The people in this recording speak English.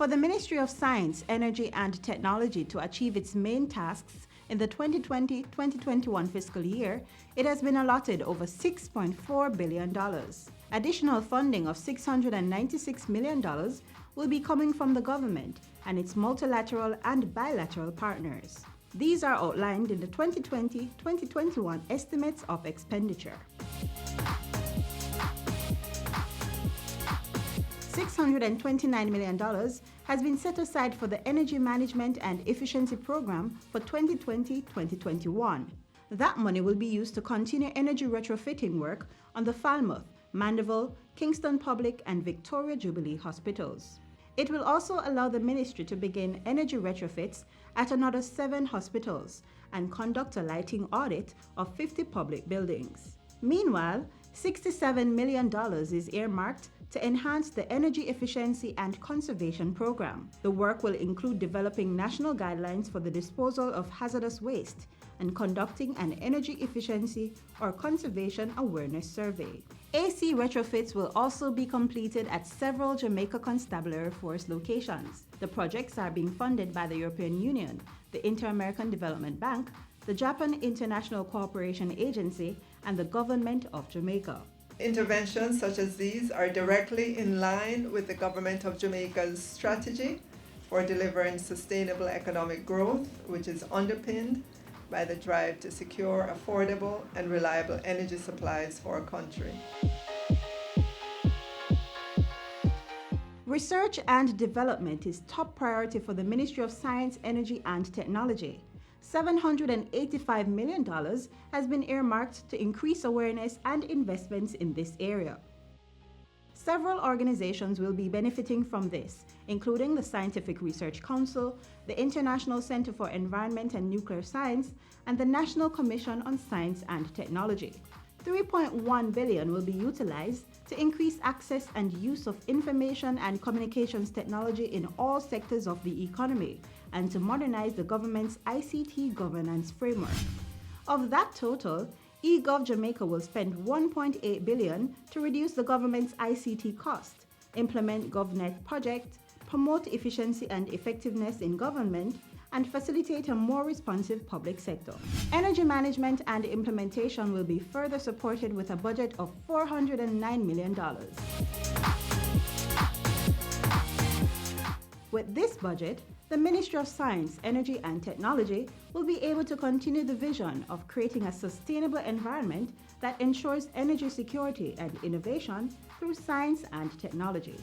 For the Ministry of Science, Energy and Technology to achieve its main tasks in the 2020-2021 fiscal year, it has been allotted over $6.4 billion. Additional funding of $696 million will be coming from the government and its multilateral and bilateral partners. These are outlined in the 2020-2021 estimates of expenditure. $629 million has been set aside for the Energy Management and Efficiency Program for 2020-2021. That money will be used to continue energy retrofitting work on the Falmouth, Mandeville, Kingston Public and Victoria Jubilee hospitals. It will also allow the ministry to begin energy retrofits at another 7 hospitals and conduct a lighting audit of 50 public buildings. Meanwhile, $67 million is earmarked to enhance the Energy Efficiency and Conservation Program. The work will include developing national guidelines for the disposal of hazardous waste and conducting an energy efficiency or conservation awareness survey. AC retrofits will also be completed at several Jamaica Constabulary Force locations. The projects are being funded by the European Union, the Inter-American Development Bank, the Japan International Cooperation Agency, and the Government of Jamaica. Interventions such as these are directly in line with the Government of Jamaica's strategy for delivering sustainable economic growth, which is underpinned by the drive to secure affordable and reliable energy supplies for our country. Research and development is top priority for the Ministry of Science, Energy and Technology. $785 million has been earmarked to increase awareness and investments in this area. Several organizations will be benefiting from this, including the Scientific Research Council, the International Center for Environment and Nuclear Science, and the National Commission on Science and Technology. $3.1 billion will be utilized to increase access and use of information and communications technology in all sectors of the economy and to modernize the government's ICT governance framework. Of that total, eGov Jamaica will spend $1.8 billion to reduce the government's ICT cost, implement GovNet project, promote efficiency and effectiveness in government, and facilitate a more responsive public sector. Energy management and implementation will be further supported with a budget of $409 million. With this budget, the Ministry of Science, Energy and Technology will be able to continue the vision of creating a sustainable environment that ensures energy security and innovation through science and technology.